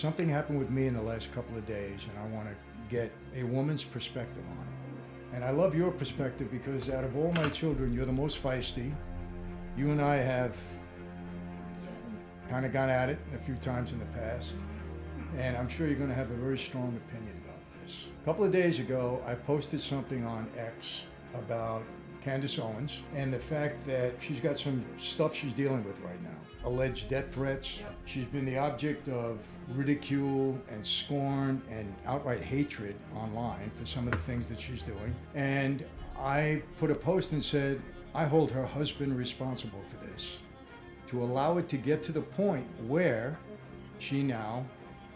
something happened with me in the last couple of days, and I want to get a woman's perspective on it. And I love your perspective because out of all my children, you're the most feisty. You and I have kind of gone at it a few times in the past, and I'm sure you're going to have a very strong opinion about this. A couple of days ago, I posted something on X about Candace Owens and the fact that she's got some stuff she's dealing with right now. Alleged death threats. Yep. She's been the object of ridicule and scorn and outright hatred online for some of the things that she's doing. And I put a post and said, I hold her husband responsible for this, to allow it to get to the point where she now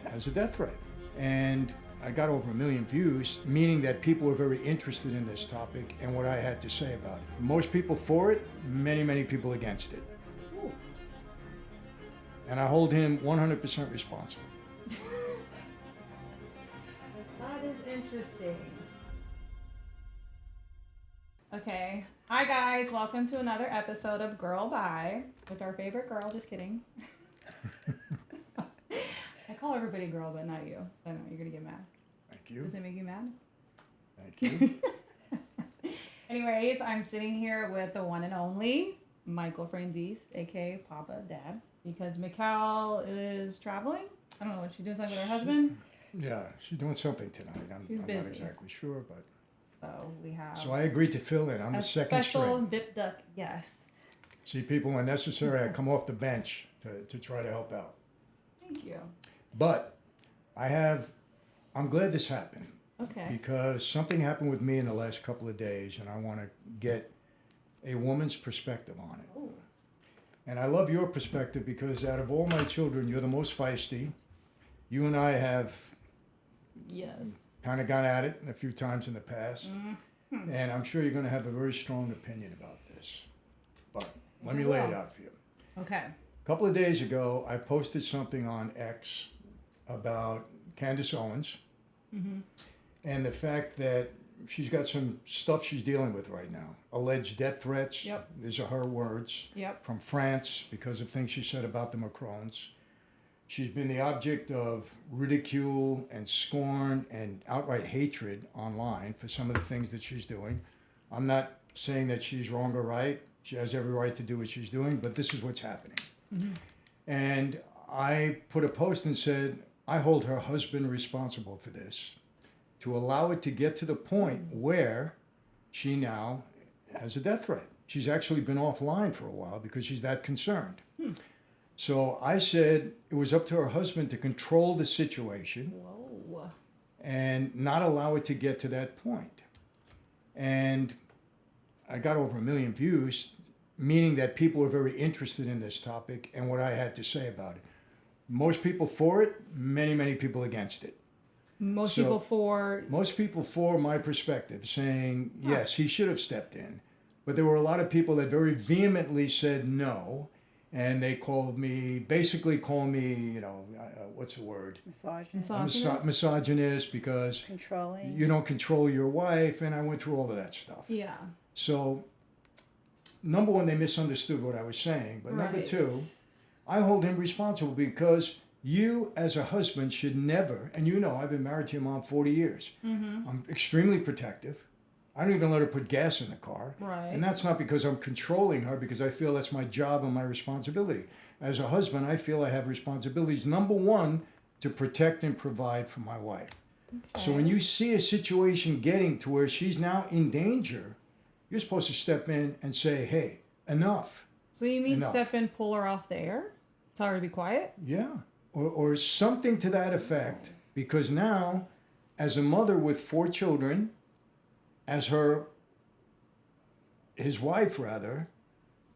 has a death threat. And I got over 1 million views, meaning that people were very interested in this topic and what I had to say about it. Most people for it, many people against it. Ooh. And I hold him 100% responsible. That is interesting. Okay. Hi guys, welcome to another episode of Girl Bye with our favorite girl. Just kidding. I call everybody girl, but not you. I know you're gonna get mad. Thank you. Does it make you mad? Thank you. Anyways, I'm sitting here with the one and only Michael Franzese, aka Papa Dad, because Mikal is traveling. I don't know what she's doing, something with her husband. Yeah, she's doing something tonight. I'm not exactly sure, but. So we have. So I agreed to fill in. I'm the second string. Special VIP duck, yes. See, people, when necessary, I come off the bench to try to help out. Thank you. But I'm glad this happened. Okay. Because something happened with me in the last couple of days, and I want to get a woman's perspective on it. Ooh. And I love your perspective because out of all my children, you're the most feisty. You and I have kind of gone at it a few times in the past. Mm-hmm. And I'm sure you're going to have a very strong opinion about this. But let me lay it out for you. Okay. A couple of days ago, I posted something on X about Candace Owens and the fact that she's got some stuff she's dealing with right now. Alleged death threats. Yep. These are her words. Yep. From France because of things she said about the Macrons. She's been the object of ridicule and scorn and outright hatred online for some of the things that she's doing. I'm not saying that she's wrong or right. She has every right to do what she's doing, but this is what's happening. Mm-hmm. And I put a post and said, I hold her husband responsible for this, to allow it to get to the point where she now has a death threat. She's actually been offline for a while because she's that concerned. So I said it was up to her husband to control the situation. Whoa. And not allow it to get to that point. And I got over 1 million views, meaning that people were very interested in this topic and what I had to say about it. Most people for it, many people against it. Most people for my perspective, saying, yes, he should have stepped in. But there were a lot of people that very vehemently said no. And they basically call me, what's the word? Misogynist because controlling. You don't control your wife. And I went through all of that stuff. Yeah. So, number one, they misunderstood what I was saying. But number two, I hold him responsible because you as a husband should never, and I've been married to your mom 40 years. Mm-hmm. I'm extremely protective. I don't even let her put gas in the car. Right. And that's not because I'm controlling her, because I feel that's my job and my responsibility. As a husband, I feel I have responsibilities. Number one, to protect and provide for my wife. Okay. So when you see a situation getting to where she's now in danger, you're supposed to step in and say, hey, enough. So you mean step in, pull her off the air? Tell her to be quiet? Yeah. Or something to that effect. Because now, as a mother with 4 children, as his wife rather,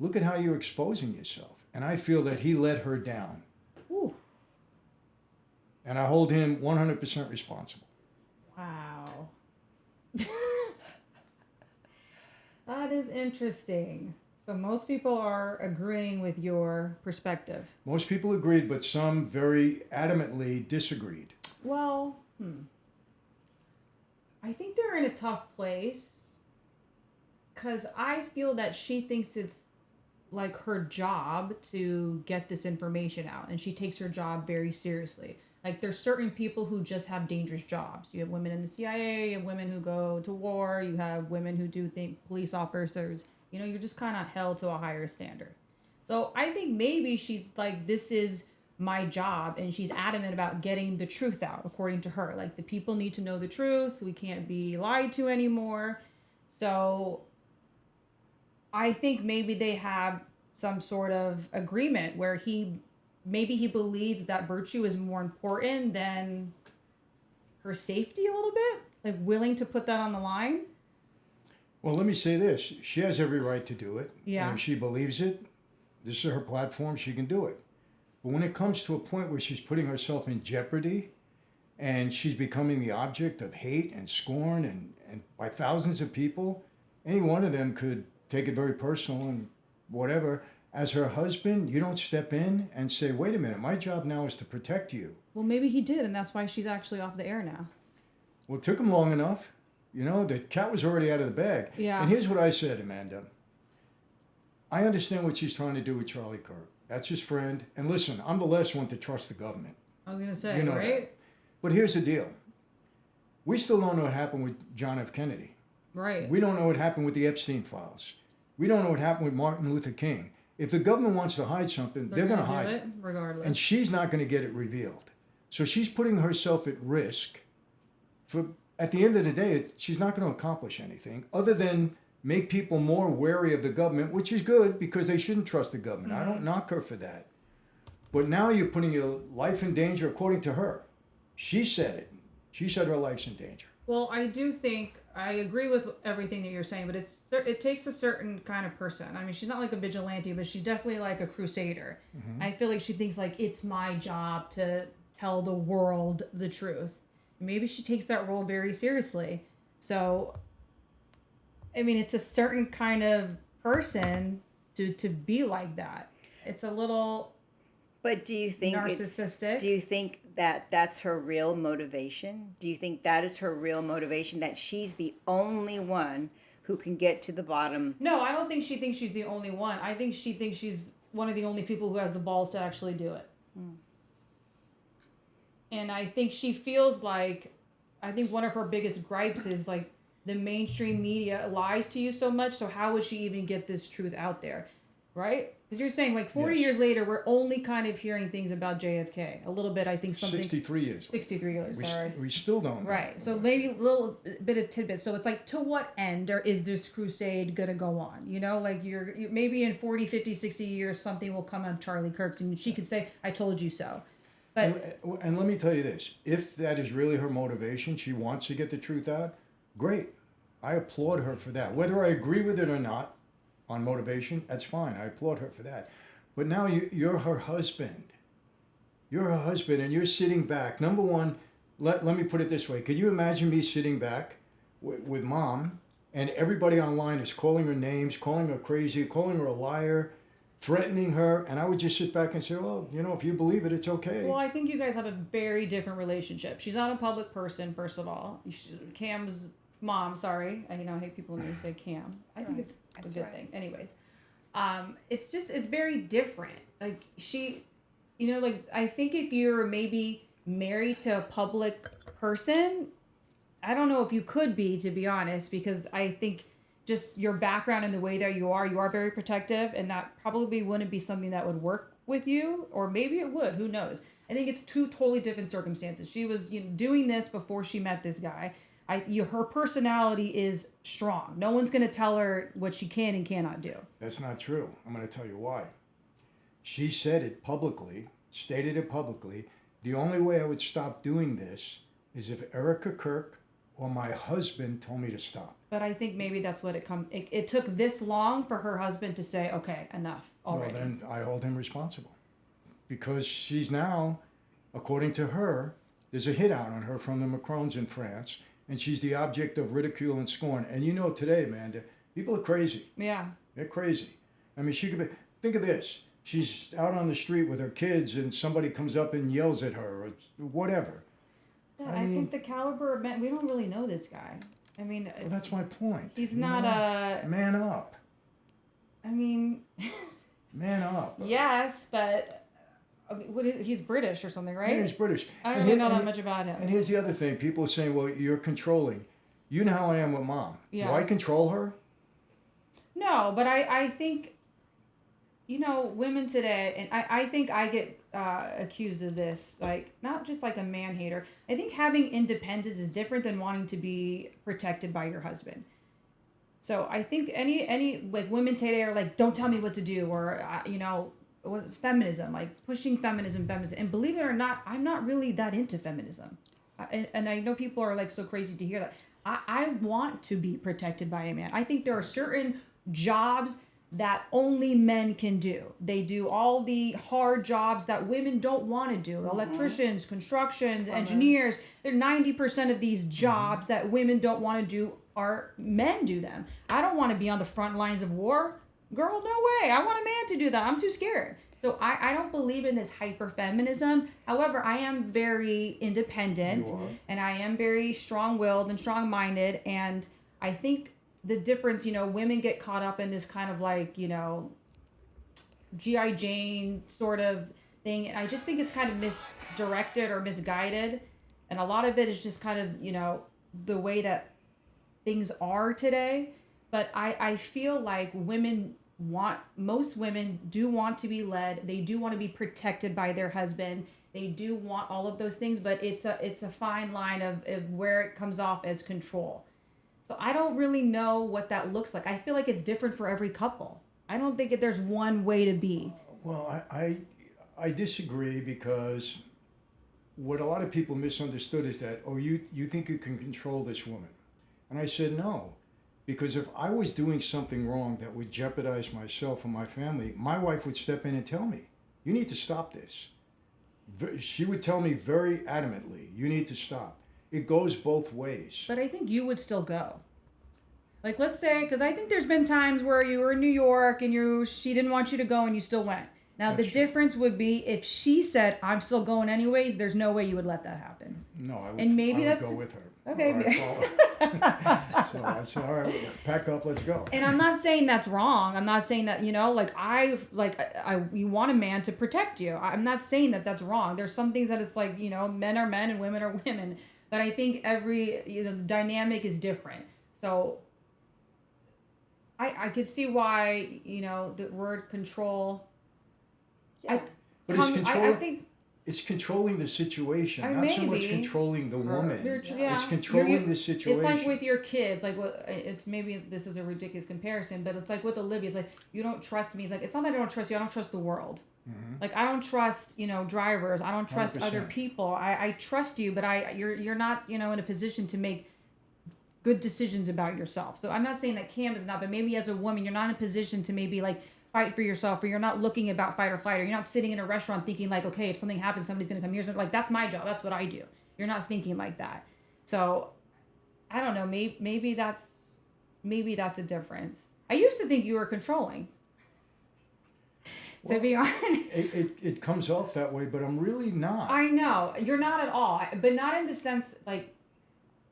look at how you're exposing yourself. And I feel that he let her down. Ooh. And I hold him 100% responsible. Wow. That is interesting. So most people are agreeing with your perspective. Most people agreed, but some very adamantly disagreed. Well, I think they're in a tough place because I feel that she thinks it's like her job to get this information out, and she takes her job very seriously. Like there's certain people who just have dangerous jobs. You have women in the CIA, you have women who go to war, you have women who do things, police officers. You know, you're just kind of held to a higher standard. So I think maybe she's like, this is my job, and she's adamant about getting the truth out, according to her. Like the people need to know the truth. We can't be lied to anymore. So I think maybe they have some sort of agreement where maybe he believes that virtue is more important than her safety a little bit, like willing to put that on the line. Well, let me say this. She has every right to do it. Yeah. And if she believes it, this is her platform, she can do it. But when it comes to a point where she's putting herself in jeopardy and she's becoming the object of hate and scorn and by thousands of people, any one of them could take it very personal and whatever. As her husband, you don't step in and say, wait a minute, my job now is to protect you. Well, maybe he did, and that's why she's actually off the air now. Well, it took him long enough. You know, the cat was already out of the bag. Yeah. And here's what I said, Amanda. I understand what she's trying to do with Charlie Kirk. That's his friend. And listen, I'm the last one to trust the government. I was going to say, You know right? that. But here's the deal. We still don't know what happened with John F. Kennedy. Right. We don't know what happened with the Epstein files. We don't know what happened with Martin Luther King. If the government wants to hide something, they're going to hide it. Regardless. And she's not going to get it revealed. So she's putting herself at risk. At the end of the day, she's not going to accomplish anything other than make people more wary of the government, which is good because they shouldn't trust the government. I don't knock her for that. But now you're putting your life in danger according to her. She said it. She said her life's in danger. Well, I do think I agree with everything that you're saying, but it takes a certain kind of person. I mean, she's not like a vigilante, but she's definitely like a crusader. Mm-hmm. I feel like she thinks like it's my job to tell the world the truth. Maybe she takes that role very seriously. So, I mean, it's a certain kind of person to be like that. It's a little. But do you think narcissistic? Do you think that that's her real motivation? Do you think that is her real motivation, that she's the only one who can get to the bottom? No, I don't think she thinks she's the only one. I think she thinks she's one of the only people who has the balls to actually do it. And I think she feels like, I think one of her biggest gripes is like the mainstream media lies to you so much. So how would she even get this truth out there? Right? Because you're saying like 40 years later, we're only kind of hearing things about JFK. A little bit, I think something. 63 years. 63 years, sorry. We still don't know. Right. So maybe a little bit of tidbits. So it's like, to what end is this crusade going to go on? You know, like you're maybe in 40, 50, 60 years, something will come on Charlie Kirk and she could say, I told you so. But and let me tell you this, if that is really her motivation, she wants to get the truth out, great. I applaud her for that. Whether I agree with it or not on motivation, that's fine. I applaud her for that. But now you're her husband. You're her husband and you're sitting back. Number one, let me put it this way. Could you imagine me sitting back with mom and everybody online is calling her names, calling her crazy, calling her a liar, threatening her, and I would just sit back and say, well, you know, if you believe it, it's okay. Well, I think you guys have a very different relationship. She's not a public person, first of all. Cam's mom, sorry. I hate people when they say Cam. I think it's a good thing. Anyways, it's very different. Like she, like I think if you're maybe married to a public person, I don't know if you could be, to be honest, because I think just your background and the way that you are very protective, and that probably wouldn't be something that would work with you, or maybe it would, who knows. I think it's two totally different circumstances. She was doing this before she met this guy. Her personality is strong. No one's going to tell her what she can and cannot do. That's not true. I'm going to tell you why. She said it publicly, stated it publicly. The only way I would stop doing this is if Erica Kirk or my husband told me to stop. But I think maybe that's what it took this long for her husband to say, okay, enough already. Well, then I hold him responsible. Because she's now, according to her, there's a hit out on her from the Macrons in France, and she's the object of ridicule and scorn. And today, Amanda, people are crazy. Yeah. They're crazy. I mean, she could be, think of this. She's out on the street with her kids and somebody comes up and yells at her or whatever. Dad, I think the caliber of men, we don't really know this guy. I mean, well, that's my point. He's not a... Man up. I mean... Man up. Yes, but He's British or something, right? Yeah, he's British. I don't really know that much about him. And here's the other thing. People are saying, well, you're controlling. You know how I am with Mom. Yeah. Do I control her? No, but I think, women today, and I think I get accused of this, like, not just like a man hater. I think having independence is different than wanting to be protected by your husband. So I think any like women today are like, don't tell me what to do, or feminism, like pushing feminism. And believe it or not, I'm not really that into feminism. And I know people are like so crazy to hear that. I want to be protected by a man. I think there are certain jobs that only men can do. They do all the hard jobs that women don't want to do. Electricians, constructions, engineers. They're 90% of these jobs that women don't want to do are men do them. I don't want to be on the front lines of war. Girl, no way. I want a man to do that. I'm too scared. So I don't believe in this hyper feminism. However, I am very independent and I am very strong willed and strong minded. And I think the difference, women get caught up in this kind of like, G.I. Jane sort of thing. And I just think it's kind of misdirected or misguided. And a lot of it is just kind of, the way that things are today. But I feel like most women do want to be led. They do want to be protected by their husband. They do want all of those things, but it's a fine line of where it comes off as control. So I don't really know what that looks like. I feel like it's different for every couple. I don't think there's one way to be. Well, I disagree, because what a lot of people misunderstood is that, you think you can control this woman. And I said, no. Because if I was doing something wrong that would jeopardize myself and my family, my wife would step in and tell me, you need to stop this. She would tell me very adamantly, you need to stop. It goes both ways. But I think you would still go. Like, let's say, because I think there's been times where you were in New York and she didn't want you to go and you still went. Now, the difference would be if she said, I'm still going anyways, there's no way you would let that happen. No, I would, and maybe I would go with her. Okay. So I said, all right, pack up, let's go. And I'm not saying that's wrong. I'm not saying that, you want a man to protect you. I'm not saying that that's wrong. There's some things that it's like, men are men and women are women. But I think the dynamic is different. So I could see why, the word control. Yeah. I think it's controlling the situation, not so much controlling the woman. It's controlling the situation. It's like with your kids. Like, maybe this is a ridiculous comparison, but it's like with Olivia. It's like, you don't trust me. It's like, it's not that I don't trust you. I don't trust the world. Mm-hmm. Like, I don't trust, drivers. I don't trust 100%. Other people. I trust you, but you're not, in a position to make good decisions about yourself. So I'm not saying that Cam is not, but maybe as a woman, you're not in a position to maybe like fight for yourself, or you're not looking about fight or flight, or you're not sitting in a restaurant thinking like, okay, if something happens, somebody's going to come here. So like, that's my job. That's what I do. You're not thinking like that. So I don't know. Maybe that's a difference. I used to think you were controlling. To be honest, it comes off that way, but I'm really not. I know you're not at all, but not in the sense like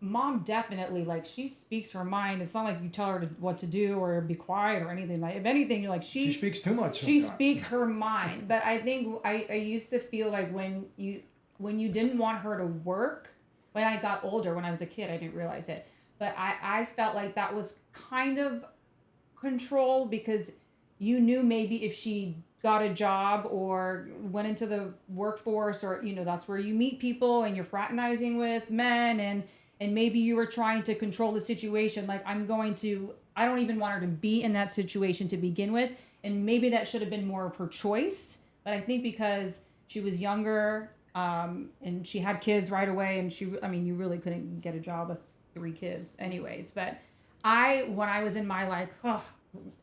Mom definitely, like, she speaks her mind. It's not like you tell her what to do or be quiet or anything. Like, if anything, you're like, she speaks too much She sometimes. speaks her mind. But I think I used to feel like when you didn't want her to work, when I got older, when I was a kid, I didn't realize it. But I felt like that was kind of control, because you knew maybe if she got a job or went into the workforce, or, that's where you meet people and you're fraternizing with men, and maybe you were trying to control the situation. Like, I don't even want her to be in that situation to begin with. And maybe that should have been more of her choice. But I think because she was younger, and she had kids right away, and you really couldn't get a job with 3 kids anyways. But when I was in my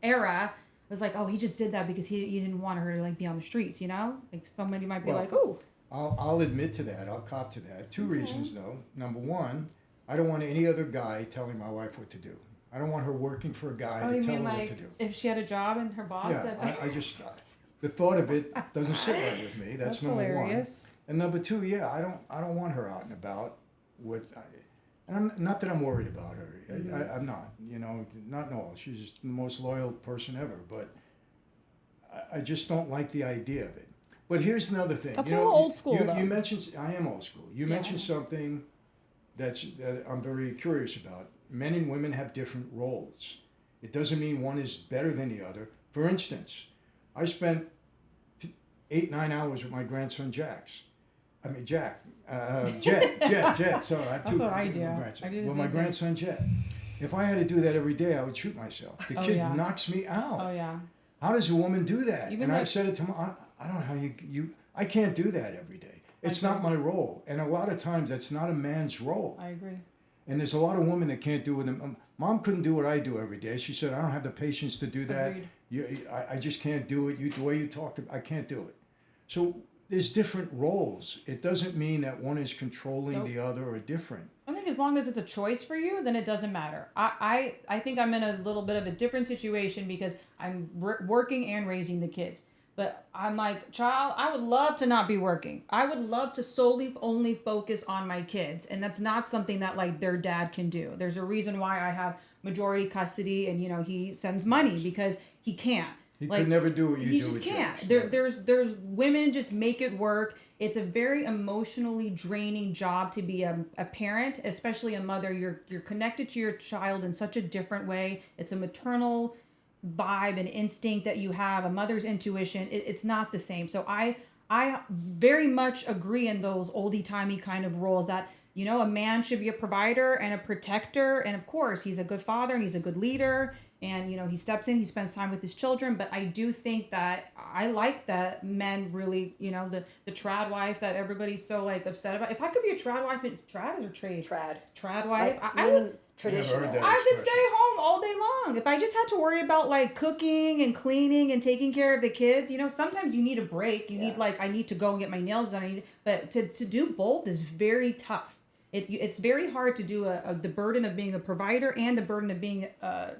era, I was like, oh, he just did that because he didn't want her to like be on the streets, Like, somebody might be like, oh. I'll admit to that. I'll cop to that. 2 reasons, though. Number one, I don't want any other guy telling my wife what to do. I don't want her working for a guy to tell her what to do. If she had a job and her boss said that? I just, the thought of it doesn't sit right with me. That's number hilarious. 1. And number 2, I don't want her out and about with, and I'm not that I'm worried about her. Mm-hmm. I'm not, not at all. She's the most loyal person ever, but I just don't like the idea of it. But here's another thing. That's You a know, little old school, though. You mentioned, I am old school. You mentioned something that I'm very curious about. Men and women have different roles. It doesn't mean one is better than the other. For instance, I spent 8-9 hours with my grandson Jack. Jet. Sorry, I have That's two what I do. grandsons. I do the Well, same my thing. grandson Jet. If I had to do that every day, I would shoot myself. The kid knocks me out. Oh yeah. How does a woman do that? Even and like- I've said it to my, I don't know how I can't do that every day. It's not my role. And a lot of times that's not a man's role. I agree. And there's a lot of women that can't do it. Mom couldn't do what I do every day. She said, I don't have the patience to do that. Agreed. I just can't do it. The way you talk, I can't do it. So there's different roles. It doesn't mean that one is controlling the other or different. I think as long as it's a choice for you, then it doesn't matter. I think I'm in a little bit of a different situation because I'm working and raising the kids. But I'm like, child, I would love to not be working. I would love to solely only focus on my kids. And that's not something that like their dad can do. There's a reason why I have majority custody and, you know, he sends money because he can't. He could never do what you do. He just can't. There's women just make it work. It's a very emotionally draining job to be a parent, especially a mother. You're connected to your child in such a different way. It's a maternal vibe and instinct that you have, a mother's intuition. It's not the same. So I very much agree in those oldie-timey kind of roles that, you know, a man should be a provider and a protector. And of course, he's a good father and he's a good leader. And, you know, he steps in, he spends time with his children. But I do think that I like that men really, you know, the trad wife that everybody's so like upset about. If I could be a trad wife, trad or trade? Trad wife. Like, I would. Traditional. I could stay home all day long. If I just had to worry about like cooking and cleaning and taking care of the kids, you know, sometimes you need a break. You need like, I need to go and get my nails done. But to do both is very tough. It's very hard to do the burden of being a provider and the burden of being,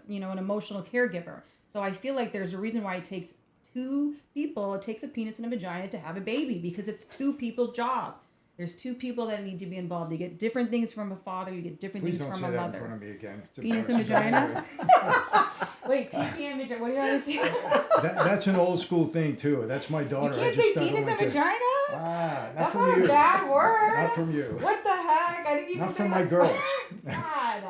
you know, an emotional caregiver. So I feel like there's a reason why it takes two people. It takes a penis and a vagina to have a baby because it's two people's job. There's two people that need to be involved. You get different things from a father. You get different things from a mother. Please don't say that in front of me again. Penis and vagina? Wait, pee and vagina. What do you want to say? That's an old school thing too. That's my daughter. You can't say penis and vagina? Not That's from not you. a bad word. Not from you. What the heck? I didn't even Not say from that. my girls. God.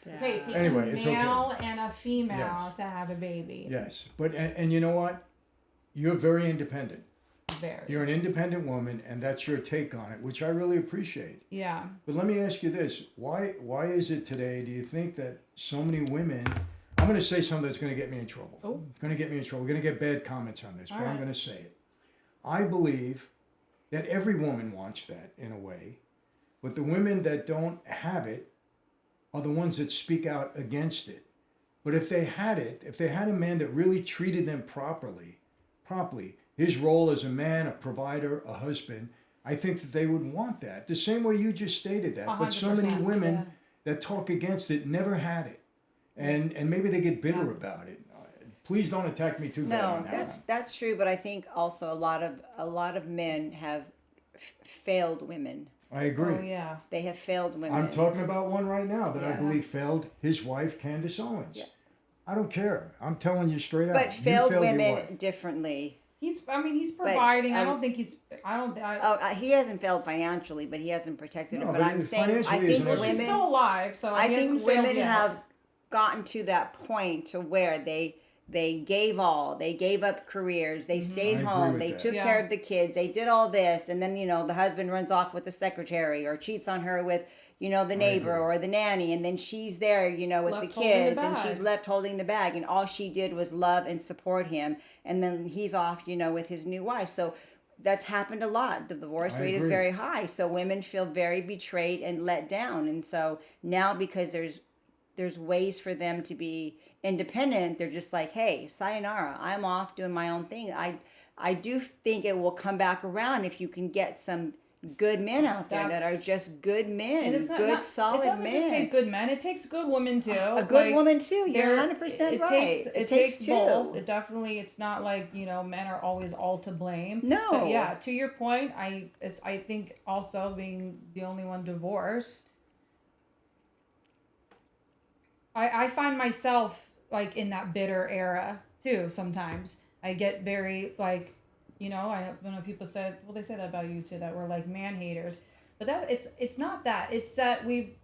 Okay, it takes Anyway, a it's male okay. and a female Yes. to have a baby. Yes, but and you know what? You're very independent. Very. You're an independent woman, and that's your take on it, which I really appreciate. Yeah. But let me ask you this: Why is it today? Do you think that so many women? I'm going to say something that's going to get me in trouble. Oh. It's going to get me in trouble. We're going to get bad comments on this, All but I'm right. going to say it. I believe that every woman wants that in a way, but the women that don't have it are the ones that speak out against it. But if they had it, if they had a man that really treated them properly, his role as a man, a provider, a husband, I think that they would want that. The same way you just stated that. But so many 100%, women that talk against it never had it. And maybe they get bitter about it. Please don't attack me too bad on that. That's true, but I think also a lot of men have failed women. I agree. Oh, yeah. They have failed women. I'm talking about one right now that I Yeah. believe failed his wife, Candace Owens. Yeah. I don't care. I'm telling you straight out. But You failed your women wife. differently. He's providing. I um, don't think he's, He hasn't failed financially, but he hasn't protected No, her. But but I'm saying, I financially think isn't everything. she's women, still alive, so I he think hasn't failed women yet. have gotten to that point to where they gave all. They gave up careers. They stayed I agree home. with They that. took care of the kids. They did all this, and then, you know, the husband runs off with the secretary or cheats on her with, you know, the neighbor or the nanny, and then she's there, you know, with Left the holding the kids, and bag. she's left holding the bag, and all she did was love and support him, and then he's off, you know, with his new wife. So that's happened a lot. The divorce I rate is agree. very high, so women feel very betrayed and let down, and so now because there's ways for them to be independent, they're just like, hey, sayonara, I'm off doing my own thing. I do think it will come back around if you can get some good men out there that are just good men, And it's good solid it doesn't men. just take good men. It takes good women too. A good woman too. You're there- 100% right. It takes two. both. It definitely. It's not like, you know, men are always all to blame. No. But yeah, to your point, I think also being the only one divorced, I find myself like in that bitter era too. Sometimes I get very like You know, I know people said, well, they say that about you too, that we're like man haters, but that it's not that. It's that we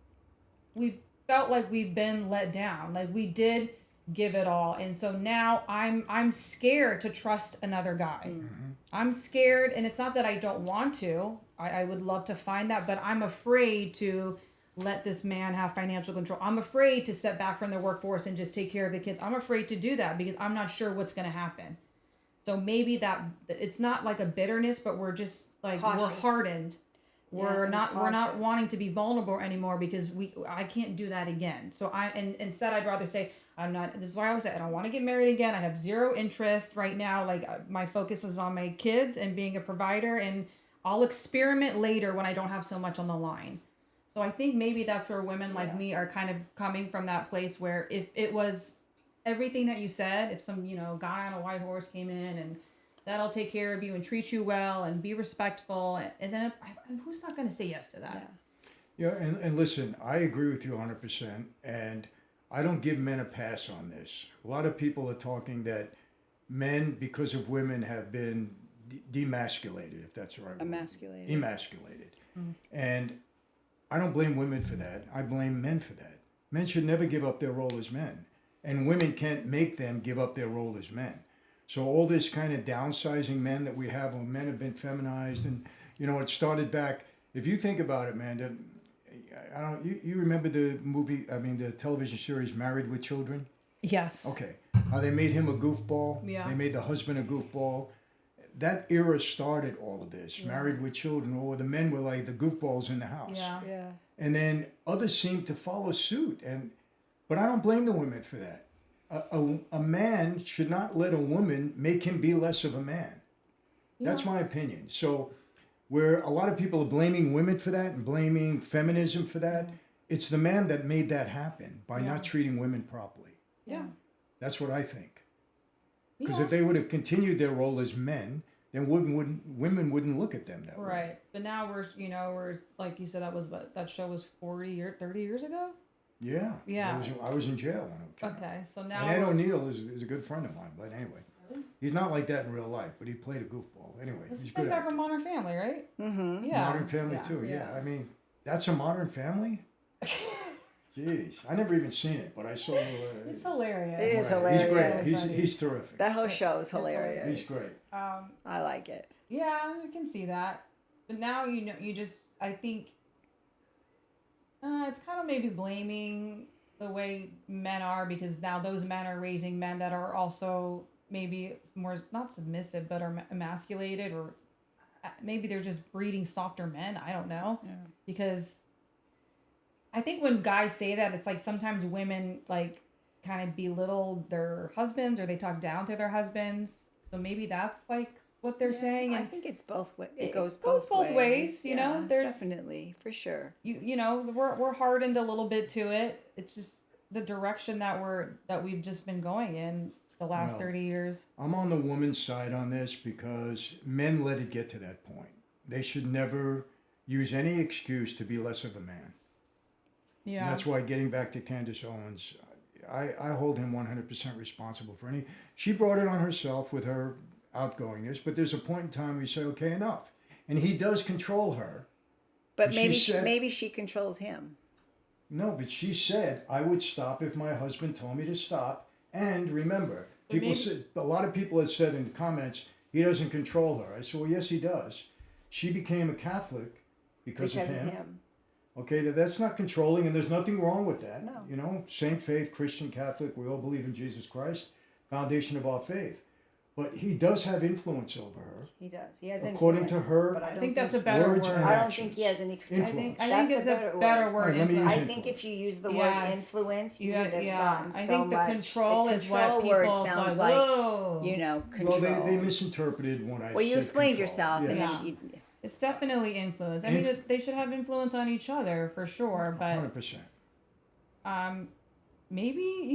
felt like we've been let down. Like we did give it all, and so now I'm scared to trust another guy. Mm-hmm. I'm scared, and it's not that I don't want to. I would love to find that, but I'm afraid to let this man have financial control. I'm afraid to step back from the workforce and just take care of the kids. I'm afraid to do that because I'm not sure what's going to happen. So maybe that it's not like a bitterness, but we're just like Cautious. we're hardened. We're not cautious. wanting to be vulnerable anymore because I can't do that again. So instead I'd rather say I'm not. This is why I always say I don't want to get married again. I have zero interest right now. Like my focus is on my kids and being a provider, and I'll experiment later when I don't have so much on the line. So I think maybe that's where women like me are kind of coming from, that place where if it was everything that you said, if some, guy on a white horse came in and said, I'll take care of you and treat you well and be respectful, and then who's not going to say yes to that? Yeah, and listen, I agree with you 100%, and I don't give men a pass on this. A lot of people are talking that men, because of women, have been demasculated, if that's the right word. Emasculated. Mm-hmm. And I don't blame women for that. I blame men for that. Men should never give up their role as men. And women can't make them give up their role as men. So all this kind of downsizing men that we have, when men have been feminized, and it started back. If you think about it, Manda, I don't. You remember the the television series Married with Children? Yes. Okay. How they made him a goofball. Yeah. They made the husband a goofball. That era started all of this. Yeah. Married with Children, or the men were like the goofballs in the house. Yeah. And then others seemed to follow suit, but I don't blame the women for that. A man should not let a woman make him be less of a man. That's my opinion. So where a lot of people are blaming women for that and blaming feminism for that, it's the man that made that happen by not treating women properly. Yeah. That's what I think. Because if they would have continued their role as men, then women wouldn't look at them that way. Right. But now we're like you said, that show was 30 years ago? Yeah. Yeah. I was in jail when it came out. Okay, so now... And Ed O'Neill is a good friend of mine, but anyway. He's not like that in real life, but he played a goofball. Anyway, This he's is the good guy actor. from Modern Family, right? Mm-hmm. Yeah. Modern Family too, yeah. I mean, that's a Modern Family? Jeez, I never even seen it, but I saw... It's hilarious. It is hilarious. He's great. He's terrific. That whole show is hilarious. He's great. I like it. Yeah, I can see that. But now, I think it's kind of maybe blaming the way men are, because now those men are raising men that are also maybe more, not submissive, but are emasculated, or maybe they're just breeding softer men. I don't know. Yeah. Because I think when guys say that, it's like sometimes women like kind of belittle their husbands, or they talk down to their husbands. So maybe that's like what they're saying. And I think it's both ways. It goes both ways. There's definitely, for sure. We're hardened a little bit to it. It's just the direction that we've just been going in the last 30 years. I'm on the woman's side on this, because men let it get to that point. They should never use any excuse to be less of a man. Yeah. And that's why, getting back to Candace Owens, I hold him 100% responsible for any. She brought it on herself with her outgoingness, but there's a point in time where you say, okay, enough. And he does control her. But maybe she controls him. No, but she said, I would stop if my husband told me to stop. And remember, a lot of people have said in the comments, he doesn't control her. I said, well, yes, he does. She became a Catholic because of him. Okay, that's not controlling, and there's nothing wrong with that. No. Same faith, Christian, Catholic, we all believe in Jesus Christ, foundation of our faith. But he does have influence over her. He does. He has according influence. To her, but I think that's a better word. I don't think he has any influence. I think it's a better word. I think if you use the word influence, you would have gotten I so think the much. control is what people word sounds like, control. Well, they misinterpreted when I said Well, you explained control. yourself. Yes. And it's definitely influence. I mean, they should have influence on each other for sure, but 100%. Maybe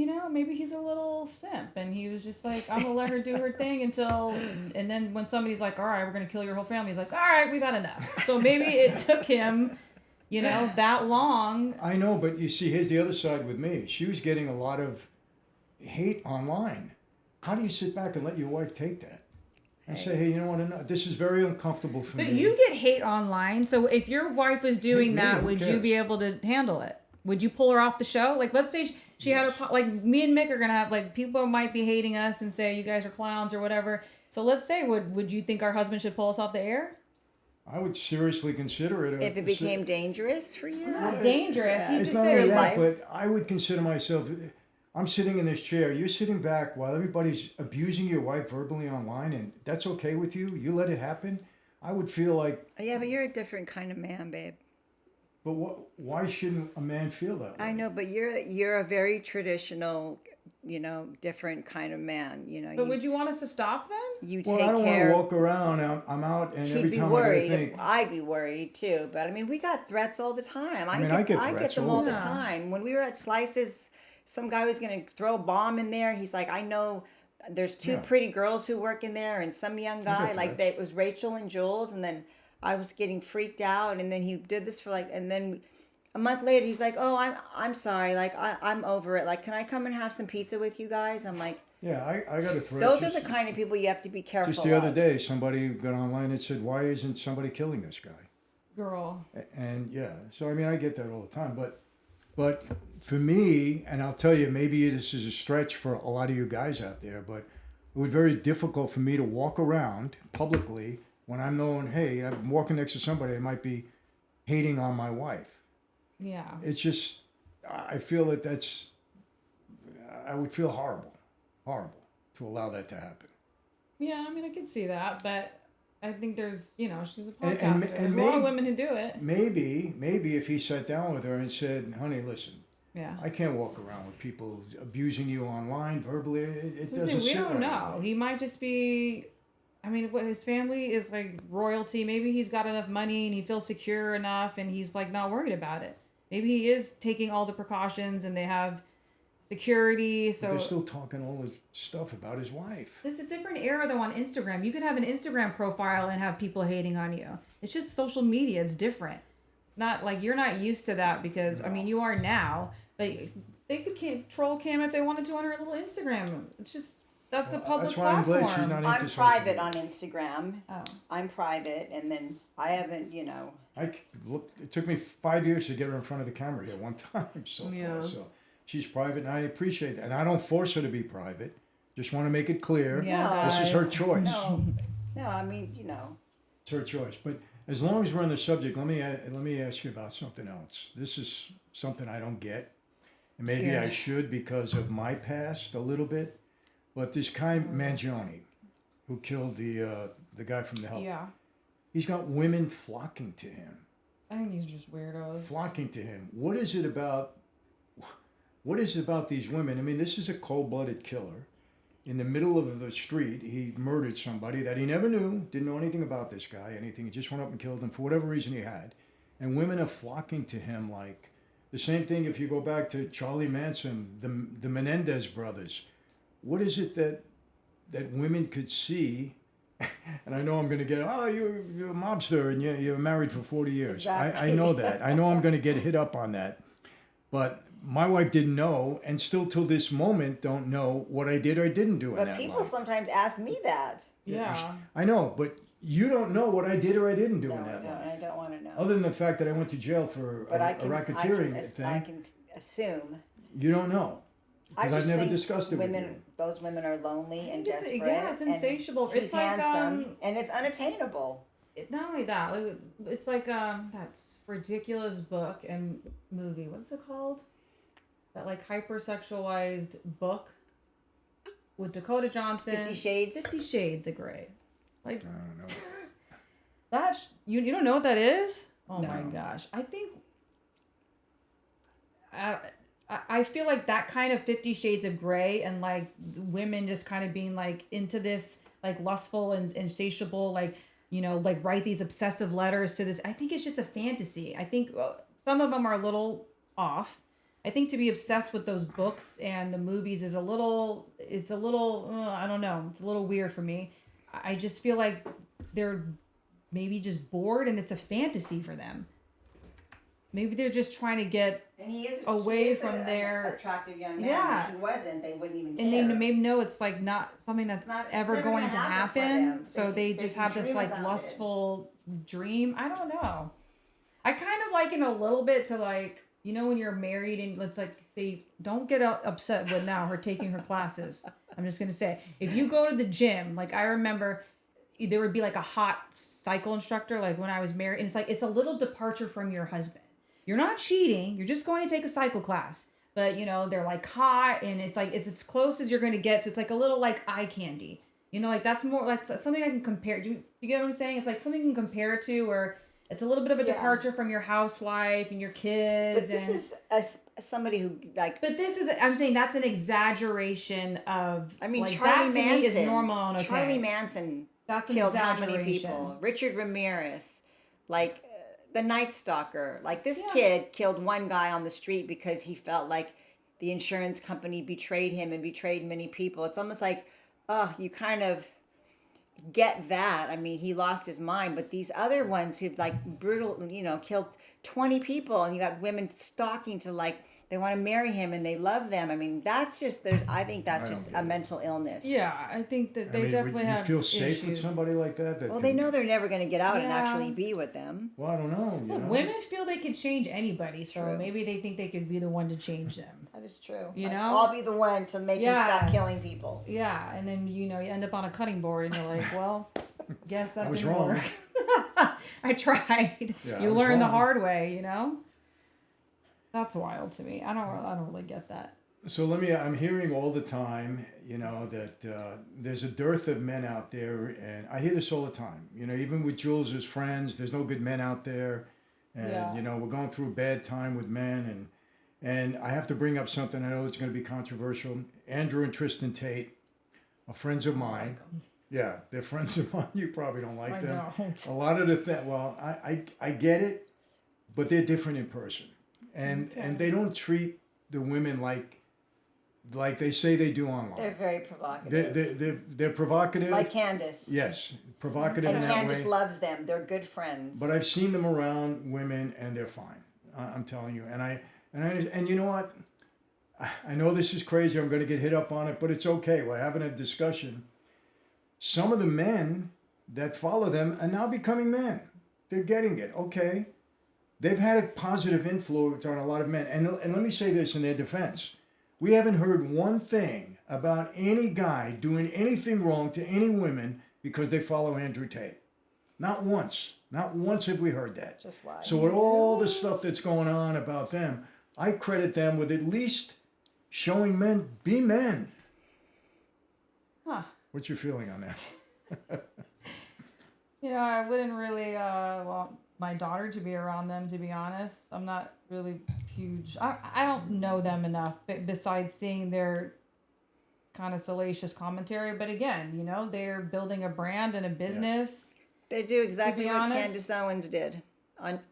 he's a little simp, and he was just like, I'm gonna let her do her thing and then when somebody's like, all right, we're gonna kill your whole family, he's like, all right, we've had enough. So maybe it took him, that long. I know, but you see, here's the other side with me. She was getting a lot of hate online. How do you sit back and let your wife take that? and say, hey, you know what? This is very uncomfortable for But me. you get hate online, so if your wife was doing Hate me, that, who would you cares? be able to handle it? Would you pull her off the show? Like, let's say she had her, like, me and Mick are gonna have, like, people might be hating us and say you guys are clowns or whatever. So let's say, would you think our husband should pull us off the air? I would seriously consider it. If it became dangerous for you? Not dangerous. Yeah. He's It's just not saying, only that, life. but I would consider myself. I'm sitting in this chair. You're sitting back while everybody's abusing your wife verbally online, and that's okay with you. You let it happen. I would feel like, Yeah, but you're a different kind of man, babe. but why shouldn't a man feel that way? I know, but you're a very traditional, different kind of man. But would you want us to stop then? you Well, take I don't want care. to walk around. I'm out, and He'd every be time I worried. think, I'd be worried too. But I mean, we got threats all the time. I get threats them all all the the time. time. When we were at Slices, some guy was gonna throw a bomb in there. He's like, I know. There's two Yeah. pretty girls who work in there, and some young guy. get Like threats. it was Rachel and Jules, and then I was getting freaked out. And then he did this for and then a month later, he's like, "Oh, I'm sorry. Like I'm over it. Like, can I come and have some pizza with you guys?" I'm like, yeah, I got a threat. those are just, the kind of people you have to be careful. Just the other of. day, somebody got online and said, "Why isn't somebody killing this guy?" Girl. And yeah, so I mean, I get that all the time. But for me, and I'll tell you, maybe this is a stretch for a lot of you guys out there, but it was very difficult for me to walk around publicly when I'm knowing, hey, I'm walking next to somebody that might be hating on my wife. Yeah. It's just, I feel I would feel horrible to allow that to happen. Yeah, I mean, I can see that, but I think there's, she's a And- podcaster. and There's a lot of may- women who do it. Maybe if he sat down with her and said, honey, listen, Yeah. I can't walk around with people abusing you online verbally. It So doesn't we sit don't right with know. me. He might just be. I mean, what his family is like royalty. Maybe he's got enough money and he feels secure enough, and he's like not worried about it. Maybe he is taking all the precautions, and they have security. But So they're still talking all this stuff about his wife. this is a different era though on Instagram. You can have an Instagram profile and have people hating on you. It's just social media. It's different. It's not like you're not used to that because I mean you are now. But they could troll Cam if they wanted to on her little Instagram. It's just that's a public That's why I'm platform. glad she's not into I'm social private media. on Instagram. Oh. I'm private, and then I haven't, It took me 5 years to get her in front of the camera here one time so Yeah. far. So she's private, and I appreciate that. And I don't force her to be private. Just want to make it clear. Yeah, This is her guys. choice. no, I mean, It's her choice. But as long as we're on the subject, let me ask you about something else. This is something I don't get, and maybe I should because of my past a little bit. But this guy Mangione, who killed the guy from the help, Yeah. he's got women flocking to him. I think these are just weirdos. Flocking to him. What is it about these women? I mean, this is a cold-blooded killer. In the middle of the street, he murdered somebody that he never knew, didn't know anything about this guy, anything. He just went up and killed him for whatever reason he had. And women are flocking to him like the same thing if you go back to Charlie Manson, the Menendez brothers. What is it that women could see? And I know I'm going to get, you're a mobster and you're married for 40 years. Exactly. I know that. I know I'm going to get hit up on that. But my wife didn't know, and still till this moment don't know what I did or didn't do in but that people life. sometimes ask me that. Yeah. I know, but you don't know what I did or I didn't do No, in I that don't. life. I don't want to know. Other than the fact that I went to jail for But a racketeering thing, I can assume. you don't know. I Because I've just never think discussed it with women, you. those women are lonely and It's- desperate. yeah, it's and insatiable. He's It's like, handsome, and it's unattainable. Not only that, like, it's like that ridiculous book and movie. What's it called? That like hypersexualized book with Dakota Johnson. 50 Shades. 50 Shades of Grey. Like I don't know. that. You don't know what that is? Oh No. my gosh! I think. I feel like that kind of 50 Shades of Grey and like women just kind of being like into this like lustful and insatiable like like write these obsessive letters to this. I think it's just a fantasy. I think some of them are a little off. I think to be obsessed with those books and the movies is a little I don't know. It's a little weird for me. I just feel like they're maybe just bored and it's a fantasy for them. maybe they're just trying to get And he is away he is from an their attractive young man. Yeah. If he wasn't, they wouldn't even and care. they maybe know it's like not something that's It's ever never going gonna to happen for happen. them. So they just can have this dream like about lustful dream. I don't know. I kind of liken a little bit to like, you know, when you're married and let's like say, don't get upset with now her taking her classes. I'm just gonna say, if you go to the gym, like I remember there would be like a hot cycle instructor, like when I was married, and it's like it's a little departure from your husband. You're not cheating. You're just going to take a cycle class. But, you know, they're like hot and it's like, it's as close as you're going to get to, it's like a little like eye candy. You know, like that's more like something I can compare. Do you get what I'm saying? It's like something you can compare it to where it's a little bit of a departure from your house life and your kids. But this is somebody who like. But this is, I'm saying that's an exaggeration of. I mean, like, Charlie that to Manson. me is normal and okay. Charlie Manson that's killed how many people? Richard Ramirez, like the Night Stalker. Like this kid killed one guy on the street because he felt like the insurance company betrayed him and betrayed many people. It's almost like, oh, you kind of get that. I mean, he lost his mind, but these other ones who've like brutal, you know, killed 20 people, and you got women stalking to like they want to marry him and they love them. I mean, that's just I think that's just a mental illness. Yeah, I think that they definitely would you have feel safe with issues. somebody like that? Well, they know they're never going to get out and Yeah. actually be with them. Well, I don't know. You know? Women feel they could change anybody, so True. maybe they think they could be the one to change them. That is true. You Like, know? I'll be the one to make him stop Yes. killing people. Yeah, and then you know you end up on a cutting board, and you're like, well, guess that I was didn't wrong. work. I tried. Yeah, You I was learn the wrong. hard way, you know. That's wild to me. I don't really get that. So I'm hearing all the time, you know, that there's a dearth of men out there, and I hear this all the time. You know, even with Jules's friends, there's no good men out there, and you know, we're going through a bad time with men, and I have to bring up something. I know it's going to be controversial. Andrew and Tristan Tate are friends of mine. Yeah, they're friends of mine. You probably don't like I them. don't. A lot of the well, I get it, but they're different in person, and they don't treat the women like they say they do online. They're very provocative. They're provocative. Like Candace. Yes, provocative And in that Candace way. loves them. They're good friends. But I've seen them around women, and they're fine. I'm telling you. And you know what? I know this is crazy. I'm going to get hit up on it, but it's okay. We're having a discussion. Some of the men that follow them are now becoming men. They're getting it. Okay. They've had a positive influence on a lot of men. And let me say this in their defense. We haven't heard one thing about any guy doing anything wrong to any women because they follow Andrew Tate. Not once. Not once have we heard that. Just lies. So with all the stuff that's going on about them, I credit them with at least showing men be men. Huh. What's your feeling on that? You know, I wouldn't really want my daughter to be around them, to be honest. I'm not really huge. I don't know them enough, besides seeing their kind of salacious commentary. But again, you know, they're building a brand and a business. They do exactly be what honest- Candace Owens did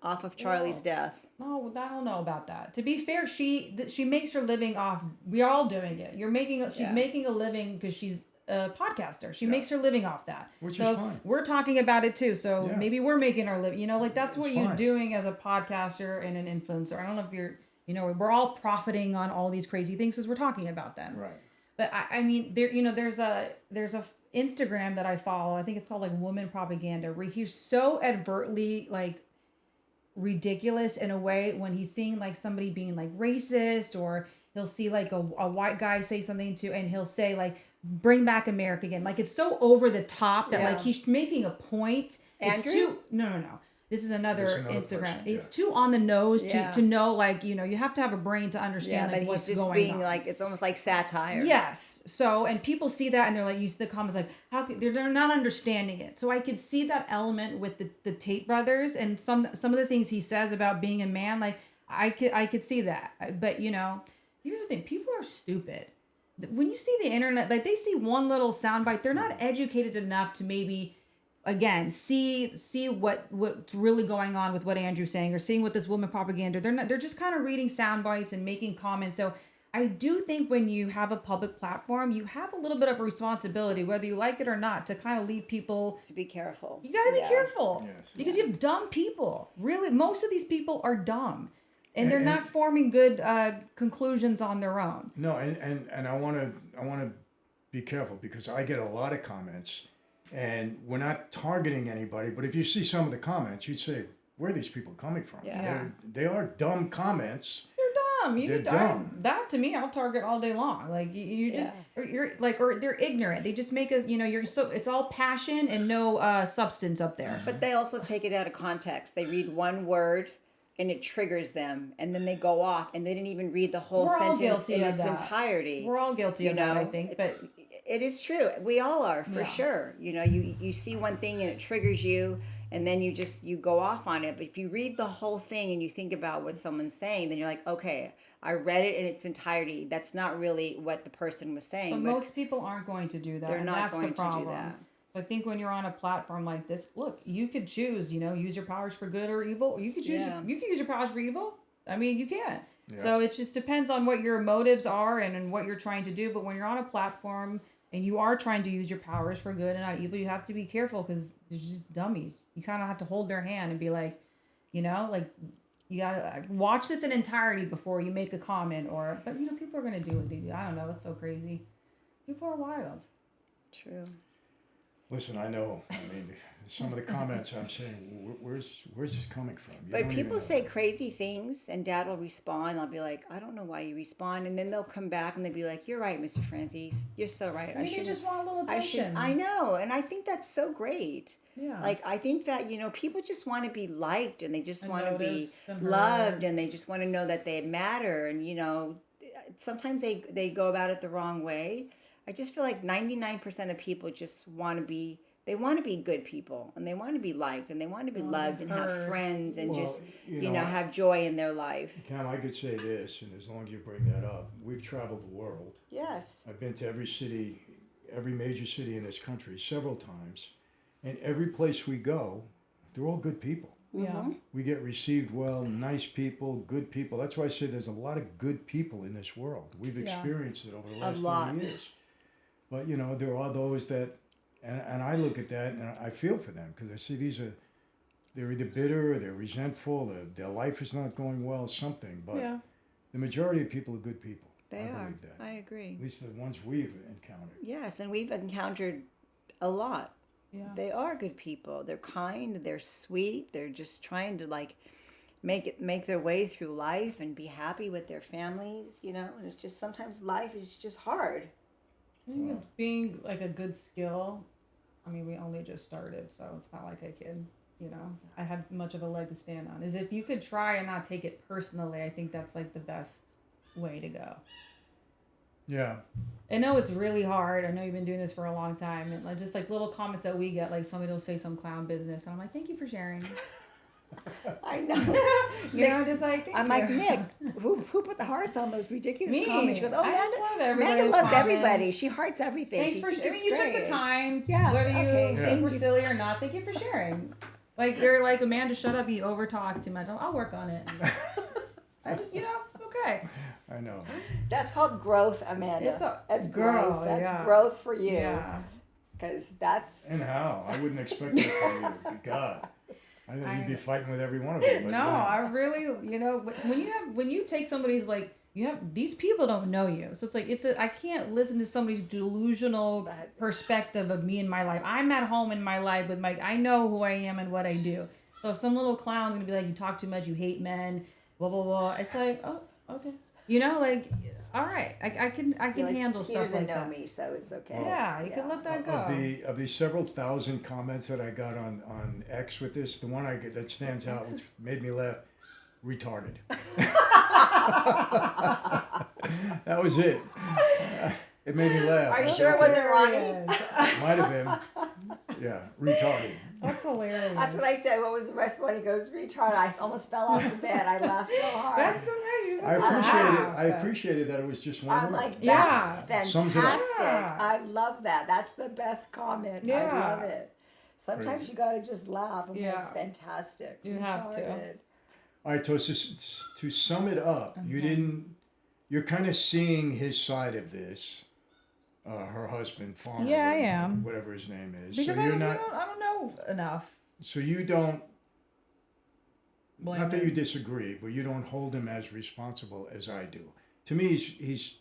off of Charlie's death. No, I don't know about that. To be fair, she makes her living off. We're all doing it. She's making a living because she's a podcaster. She makes her living off that. Which so is fine. We're talking about it too. So Yeah. maybe we're making our living. You know, like that's what It's you're fine. doing as a podcaster and an influencer. I don't know if you're. You know, we're all profiting on all these crazy things as we're talking about them. Right. But I mean, there. You know, there's a Instagram that I follow. I think it's called like Woman Propaganda, where he's so advertly like ridiculous in a way when he's seeing like somebody being like racist, or he'll see like a white guy say something to, and he'll say like bring back America again. Like it's so over the top that like he's making a point. It's Andrew? too no. This is another This is another Instagram. person, It's too on the nose Yeah. to know, like, you know, you have to have a brain to understand But like what's he's just going being on. like, it's almost like satire. Yes. So, and people see that and they're like, you see the comments like, how could, they're not understanding it. So I could see that element with the Tate brothers and some of the things he says about being a man. Like I could see that. But you know, here's the thing: people are stupid. When you see the internet, like they see one little soundbite, they're not educated enough to maybe, again, see what's really going on with what Andrew's saying, or seeing what this woman propaganda. They're just kind of reading sound bites and making comments. So I do think when you have a public platform, you have a little bit of a responsibility, whether you like it or not, to kind of lead people. To be careful. You got to be careful. Yes. Because you have dumb people. Really, most of these people are dumb. And they're not forming good conclusions on their own. No, and I want to be careful because I get a lot of comments, and we're not targeting anybody. But if you see some of the comments, you'd say, "Where are these people coming from?" Yeah. They are dumb comments. They're dumb. They're dumb. That to me, I'll target all day long. Like you just, or they're ignorant. They just make us. It's all passion and no substance up there. But they also take it out of context. They read one word and it triggers them, and then they go off and they didn't even read the whole sentence in its entirety. We're all guilty of that, I think. But it is true. We all are, for sure. You see one thing and it triggers you, and then you go off on it. But if you read the whole thing and you think about what someone's saying, then you're like, okay, I read it in its entirety. That's not really what the person was saying. But most people aren't going to do that. They're not going to do that. So I think when you're on a platform like this, look, you could choose, use your powers for good or evil. You could choose. You can use your powers for evil. I mean, you can. Yeah. So it just depends on what your motives are and what you're trying to do. But when you're on a platform and you are trying to use your powers for good and not evil, you have to be careful because they're just dummies. You kind of have to hold their hand and be like, you gotta watch this in entirety before you make a comment. But people are gonna do what they do. I don't know. It's so crazy. People are wild. True. Listen, I know. I mean, some of the comments I'm saying, where's this coming from? But people say crazy things, and Dad will respond. I'll be like, I don't know why you respond, and then they'll come back and they'll be like, "You're right, Mr. Franzese. You're so right. You just want a little attention." I know, and I think that's so great. Yeah. Like I think that people just want to be liked, and they just want to be loved, and they just want to know that they matter, and sometimes they go about it the wrong way. I just feel like 99% of people just want to be good people, and they want to be liked, and they want to be loved, and have friends, and have joy in their life. Cam, I could say this, and as long as you bring that up, we've traveled the world. Yes. I've been to every major city in this country several times, and every place we go, they're all good people. Yeah. We get received well, nice people, good people. That's why I say there's a lot of good people in this world. We've experienced it over the last 30 years. But, there are those that, and I look at that and I feel for them because I see they're either bitter or they're resentful, their life is not going well, something. But the majority of people are good people. They I are. believe that. I agree. At least the ones we've encountered. Yes, and we've encountered a lot. Yeah. They are good people. They're kind, they're sweet, they're just trying to make their way through life and be happy with their families, and it's just sometimes life is just hard. Being like a good skill, I mean, we only just started, so it's not like I can, I have much of a leg to stand on. Is if you could try and not take it personally, I think that's like the best way to go. Yeah. I know it's really hard. I know you've been doing this for a long time, and just like little comments that we get, like somebody will say some clown business, and I'm like, thank you for sharing. I know. Just like I'm like, Nick, who put the hearts on those ridiculous comments? She goes, I just love everybody. Amanda loves everybody. She hearts everything. Thanks for sharing. You took the time. Yeah. Whether you think we're silly or not, thank you for sharing. Like they're like, Amanda, shut up. You overtalk too much. I'll work on it. I just, okay. I know. That's called growth, Amanda. That's growth. That's growth for you. Yeah. Because that's. And how? I wouldn't expect that from you. God. I think you'd be fighting with every one of them. No, I really, when you take somebody's these people don't know you. So it's like, I can't listen to somebody's delusional perspective of me and my life. I'm at home in my life with I know who I am and what I do. So if some little clown's going to be like, you talk too much, you hate men, blah, blah, blah. It's like, oh, okay. All right, I can handle stuff like that. He doesn't know me, so it's okay. Yeah, you can let that go. Of the several thousand comments that I got on X with this, the one that stands out, which made me laugh, retarded. That was it. It made me laugh. Are you sure it wasn't Ronnie? Might have been. Yeah, retarded. That's hilarious. That's what I said. What was the rest when he goes retarded? I almost fell off the bed. I laughed so hard. That's so nice. I appreciated that it was just one I'm word. like, that's fantastic. Yeah. I love that. That's the best comment. Yeah. I love it. Sometimes you gotta just laugh. I'm like, fantastic. You have to. All right, to sum it up, you didn't you're kind of seeing his side of this. Her husband, farmer, Yeah, I whatever, am. whatever his name is. Because so I you're don't, not. I don't know enough. So you don't. Blame Not that him. you disagree, but you don't hold him as responsible as I do. To me, he's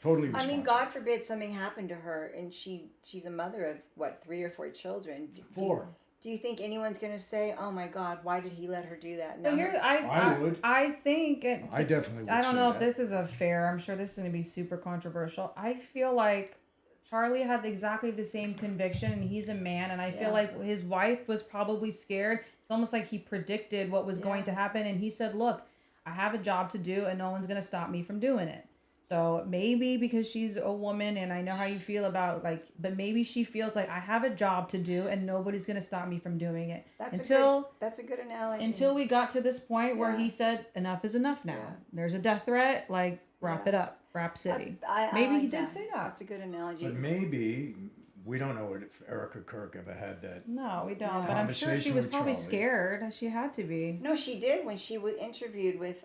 totally I responsible. mean, God forbid something happened to her, and she's a mother of what, 3 or 4 children. Four. Do you think anyone's going to say, "Oh my God, why did he let her do that"? But here, I would. I think. I definitely would. I don't say know that. if this is a fair. I'm sure this is going to be super controversial. I feel like Charlie had exactly the same conviction, and he's a man, and I feel like his wife was probably scared. It's almost like he predicted what was going to happen, and he said, "Look, I have a job to do, and no one's going to stop me from doing it." So maybe because she's a woman, and I know how you feel about but maybe she feels like I have a job to do, and nobody's going to stop me from doing it. That's a good analogy. Until we got to this point where he said, enough is enough now. Yeah. There's a death threat, wrap it up, Rap City. I Maybe like he did that. say that. That's a good analogy. But maybe we don't know if Erica Kirk ever had that. No, we don't. Yeah. But I'm sure she Conversation was with probably Charlie. scared. She had to be. No, she did when she was interviewed with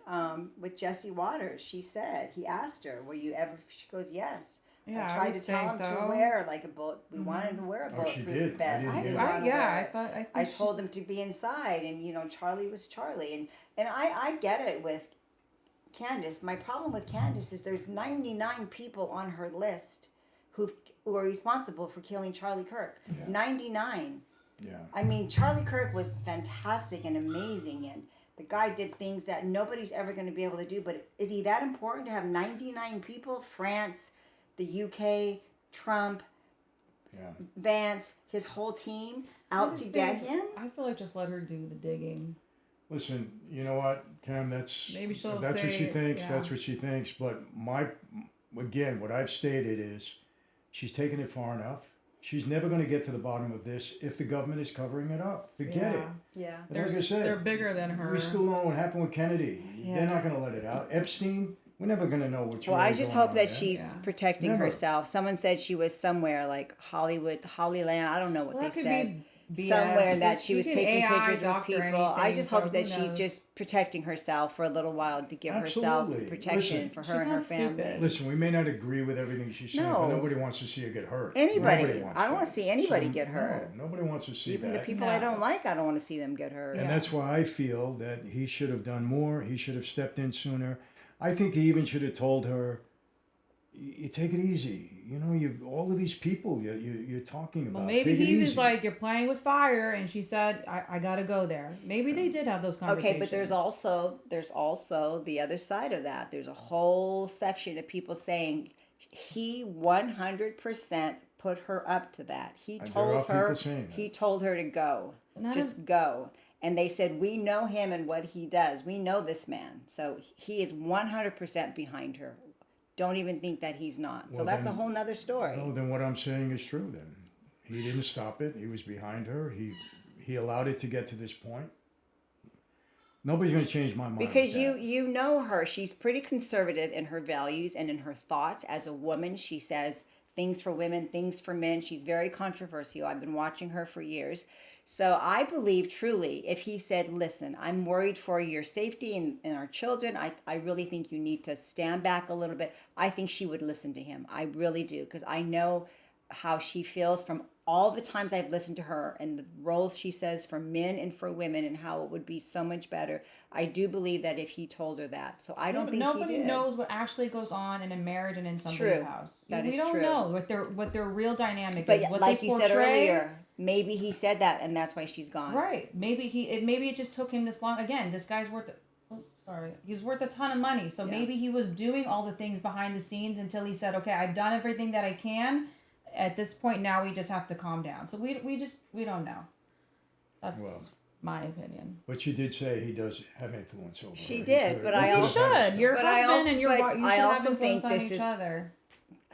Jesse Waters. She said, he asked her, "Will you ever?" She goes, "Yes." Yeah, I I tried would to tell him say to so. wear like a bullet. We wanted to wear a Oh, she bulletproof did. I vest. didn't He hear didn't that. wanna wear it. I think I told him to be inside, and Charlie was Charlie, and I get it with Candace. My problem with Candace is there's 99 people on her list who are responsible for killing Charlie Kirk. Yeah. 99. Yeah. I mean, Charlie Kirk was fantastic and amazing, and the guy did things that nobody's ever going to be able to do. But is he that important to have 99 people? France, the UK, Trump, Yeah. Vance, his whole team I out just to get think- him? I feel like just let her do the digging. Listen, you know what, Cam? That's Maybe she'll that's what say- she thinks. yeah. That's what she thinks. But what I've stated is, she's taken it far enough. She's never going to get to the bottom of this if the government is covering it up. Forget it. Yeah. But like I said, They're bigger than her. we still don't know what happened with Kennedy. Yeah. They're not going to let it out. Epstein, we're never going to know what's Well, really I just going hope on that there. she's Yeah. protecting Never. herself. Someone said she was somewhere like Hollywood, Hollyland. I don't know what Well, that they could said. be BS. Somewhere that she You was can taking AI pictures with doctor people. I anything, just so hope that who she's knows? just protecting herself for a little while to give herself Absolutely. protection Listen, for her she's and her not family. stupid. Listen, we may not agree with everything she's saying, No. but nobody wants to see her get hurt. Anybody. Nobody wants I don't that. want to see anybody So, get hurt. No, nobody wants to see Even that. the people I No. don't like, I don't want to see them get hurt. And Yeah. that's why I feel that he should have done more. He should have stepped in sooner. I think he even should have told her, "You take it easy. You all of these people you're talking about. Well, maybe take it he was easy." like, "You're playing with fire," and she said, "I gotta go there." Maybe they did have those conversations. Okay, but there's also the other side of that. There's a whole section of people saying he 100% put her up to that. He And there told are her people saying that. he told her to go. And that Just go. And they said, "We know him and what he does. We know this man." So he is 100% behind her. Don't even think that he's not. So Well, that's a then- whole nother story. No, then what I'm saying is true. Then he didn't stop it. He was behind her. He allowed it to get to this point. Nobody's going to change my mind. Because with that. you know her, she's pretty conservative in her values and in her thoughts as a woman. She says things for women, things for men. She's very controversial. I've been watching her for years. So I believe truly if he said, "Listen, I'm worried for your safety and our children. I really think you need to stand back a little bit." I think she would listen to him. I really do, because I know how she feels from all the times I've listened to her and the roles she says for men and for women and how it would be so much better. I do believe that if he told her that. So I don't think nobody he did. knows what actually goes on in a marriage and in somebody's True. house. That we is don't true. know what their real dynamic But is. What like they you said portray. earlier, maybe he said that and that's why she's gone. Right? Maybe it just took him this long. Again, this guy's worth. He's worth a ton of money. So Yeah. maybe he was doing all the things behind the scenes until he said, "Okay, I've done everything that I can. At this point, now we just have to calm down." So we don't know. That's Well, my opinion. But she did say he does have influence over She her. did, He but could- I he You could also- have had should. stuff. Your But husband I also- and your but wife. You I should have also influence think on this each is- other.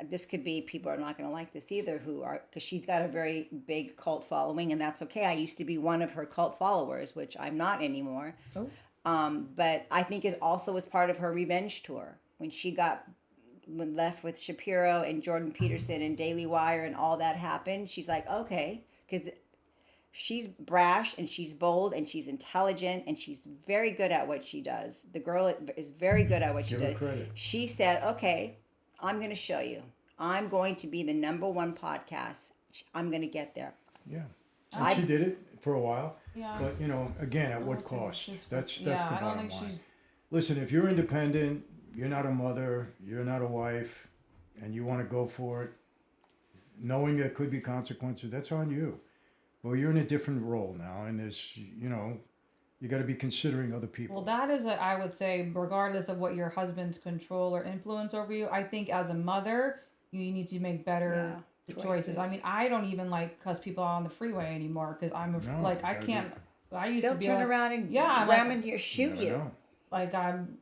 This could be, people are not going to like this either, who are, because she's got a very big cult following, and that's okay. I used to be one of her cult followers, which I'm not anymore. Oh. But I think it also was part of her revenge tour when she got left with Shapiro and Jordan Peterson and Daily Wire and all that happened. She's like, okay, because she's brash and she's bold and she's intelligent and she's very good at what she does. The girl is very good at what she Give her does. credit. She said, okay, I'm going to show you. I'm going to be the #1 podcast. I'm going to get there. Yeah. And she did it for a while. Yeah. But, you know, again, at what cost? That's the I don't bottom think line. she's. Listen, if you're independent, you're not a mother, you're not a wife, and you want to go for it, knowing there could be consequences, that's on you. Well, you're in a different role now, and there's, you know, you got to be considering other people. Well, that is, I would say, regardless of what your husband's control or influence over you, I think as a mother, you need to make better choices. I mean, I don't even like cuss people out on the freeway anymore because I can't. I used They'll to be turn like, around and ram in here, shoot Never you. know. like I'm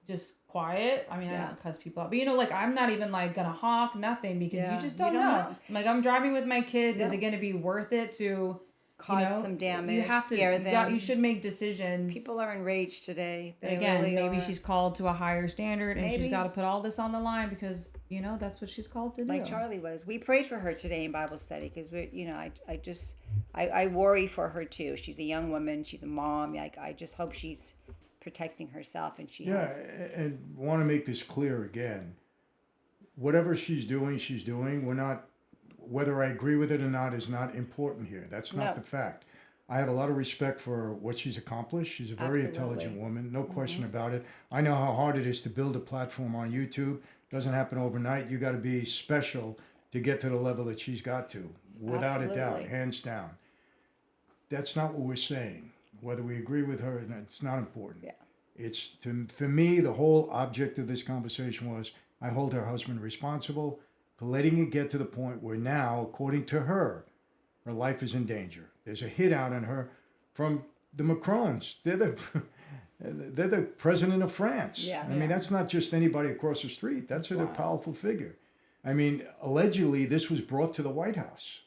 just quiet. I mean, I don't cuss people out, but you know, like I'm not even like gonna honk, nothing, because you just don't know. Like I'm driving with my kids. Is it gonna be worth it to Cause some damage? You have to scare them. You should make decisions. People are enraged today. But again, maybe she's called to a higher standard, and she's got to put all this on the line because you know that's what she's called to do. Like Charlie was. We prayed for her today in Bible study because we, you know, I worry for her too. She's a young woman. She's a mom. Like I just hope she's protecting herself, and she has. And want to make this clear again. Whatever she's doing. We're not. Whether I agree with it or not is not important here. That's not the fact. I have a lot of respect for what she's accomplished. She's a very intelligent woman, no question about it. I know how hard it is to build a platform on YouTube. Doesn't happen overnight. You got to be special to get to the level that she's got to, without a doubt, hands down. That's not what we're saying. Whether we agree with her, it's not important. Yeah. It's for me, the whole object of this conversation was I hold her husband responsible for letting it get to the point where now, according to her life is in danger. There's a hit out on her from the Macrons. They're the president of France. Yes. I mean, that's not just anybody across the street. That's a powerful figure. I mean, allegedly, this was brought to the White House.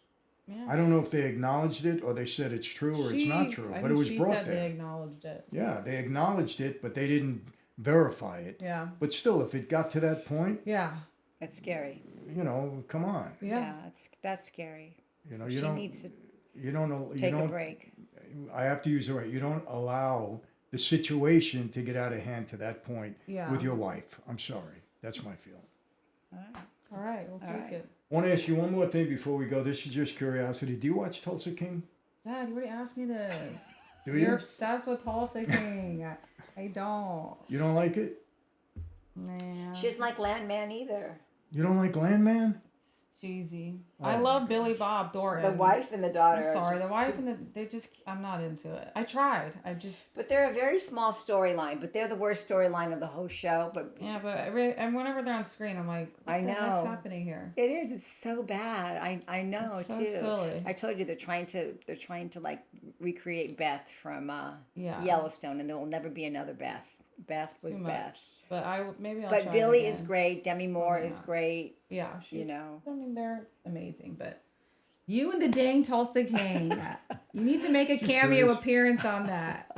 Yeah. I don't know if they acknowledged it or they said it's true or it's not true, but it was brought there. She said they acknowledged it. Yeah, they acknowledged it, but they didn't verify it. Yeah. But still, if it got to that point, that's scary. You know, come on. Yeah, that's scary. You know, so you don't take a break. I have to use the right. You don't allow the situation to get out of hand to that point with your wife. I'm sorry. That's my feeling. All right. We'll take it. I want to ask you one more thing before we go. This is just curiosity. Do you watch Tulsa King? Dad, you already asked me this. Do you? You're obsessed with Tulsa King. I don't. You don't like it? Nah. She doesn't like Landman either. You don't like Landman? Cheesy. I love Billy Bob Thornton. The wife and the daughter. I'm sorry, the wife and I'm not into it. I tried. But they're a very small storyline, but they're the worst storyline of the whole show. But yeah, and whenever they're on screen, I'm like, what the heck's happening here? It is. It's so bad. I know it's so too. Silly. I told you they're trying to like recreate Beth from Yellowstone, and there will never be another Beth. Beth was Beth. But maybe I'll But try Billy again. is great. Demi Moore is great. Yeah, I mean, they're amazing. But you and the dang Tulsa King, you need to make a cameo appearance on that.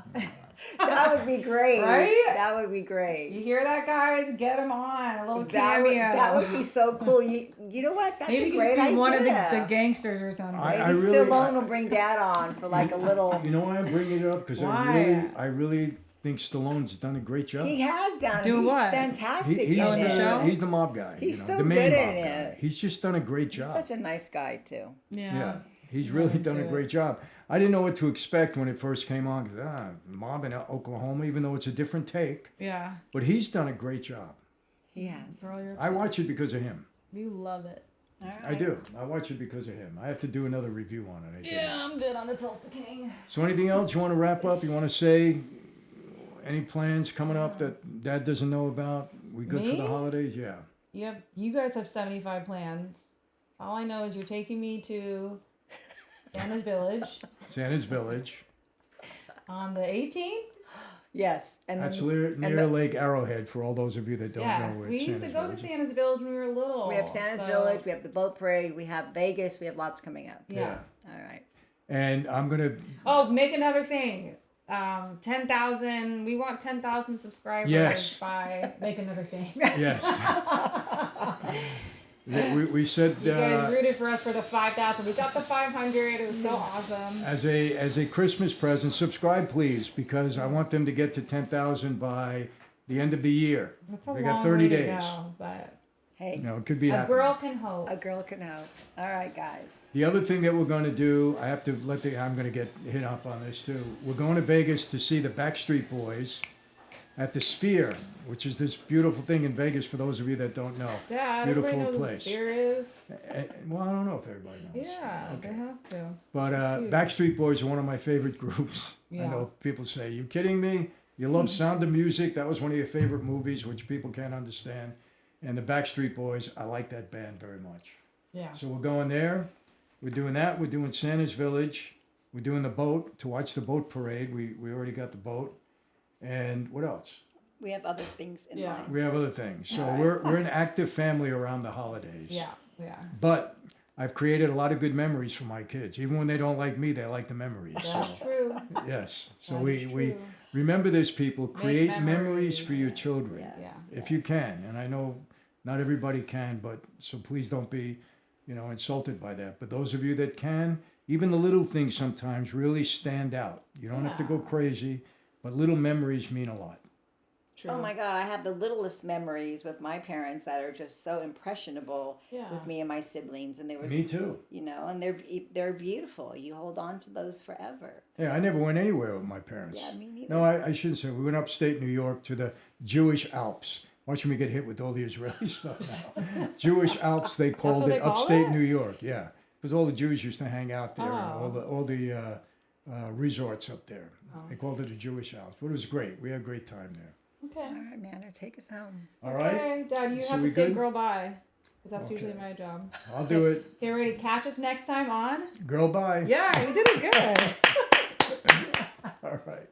That would be great. Right? That would be great. You hear that, guys? Get him on a little cameo. That would be so cool. You know what? That's maybe a great idea. Maybe one of the gangsters or something. Maybe Stallone will bring Dad on for like a little. You know why I'm bringing it up? Because I really think Stallone's done a great job. He has done. He's fantastic. He's in the show? He's the mob guy. He's so the main good mob in guy. it. He's just done a great job. He's such a nice guy too. Yeah. He's really done a great job. I didn't know what to expect when it first came on. Mob in Oklahoma, even though it's a different take. Yeah. But he's done a great job. He has. Girl, I watch it because of him. You love it. All right. I do. I watch it because of him. I have to do another review on it. I'm good on the Tulsa King. So anything else you want to wrap up? You want to say any plans coming up that Dad doesn't know about? We good for the holidays? Yeah. Yep. You guys have 75 plans. All I know is you're taking me to Santa's Village. Santa's Village. On the 18th? Yes. And that's near Lake Arrowhead for all those of you that don't know where we used to go to Santa's Village when we were little. We have Santa's Village, we have the boat parade, we have Vegas, we have lots coming up. Yeah. All right. And I'm going to... Oh, make another thing. 10,000. We want 10,000 subscribers Yes. by make another thing. Yes. We said You guys rooted for us for the 5,000. We got the 500. It was so awesome. as a Christmas present, subscribe please, because I want them to get to 10,000 by the end of the year. That's a They long got 30 way to days. go, but Hey, You know, it could be a happening. girl can hope. a girl can hope. All right, guys. The other thing that we're going to do, I have to I'm going to get hit up on this too. We're going to Vegas to see the Backstreet Boys at the Sphere, which is this beautiful thing in Vegas for those of you that don't know. Dad, Beautiful everybody knows place. what Sphere is. Well, I don't know if everybody knows. Yeah, they have to. But huge. Backstreet Boys are one of my favorite groups. Yeah. I know people say, "You kidding me? You love Sound of Music? That was one of your favorite movies," which people can't understand. And the Backstreet Boys, I like that band very much. Yeah. So we're going there. We're doing that. We're doing Santa's Village. We're doing the boat to watch the boat parade. We already got the boat. And what else? We have other things in Yeah. mind. We have other things. So we're an active family around the holidays. Yeah, yeah. But I've created a lot of good memories for my kids. Even when they don't like me, they like the memories. That's true. Yes. So That we is we true. remember this, people. Create memories memories. for your children. Yes. Yeah. If you can. And I know not everybody can, but so please don't be, insulted by that. But those of you that can, even the little things sometimes really stand out. You don't have to go Yeah. crazy, but little memories mean a lot. True. Oh my God, I have the littlest memories with my parents that are just so impressionable Yeah. with me and my siblings, and they were Me too. and they're beautiful. You hold on to those forever. Yeah, I never went anywhere with my parents. Yeah, me neither. No, I shouldn't say. We went upstate New York to the Jewish Alps. Watching me get hit with all the Israeli stuff now. Jewish Alps, they called what it they called upstate it? New York. Yeah, because all the Jews used to hang out there, Oh. and all the resorts up there. They called it the Jewish Alps, but it was great. We had a great time there. Okay. All right, Manda, take us home. All right, Okay, Dad, you So have we to say good? girl bye. Because that's usually Okay. my job. I'll do it. Get ready to catch us next time on. Girl, bye. Yeah, you did it good. All right.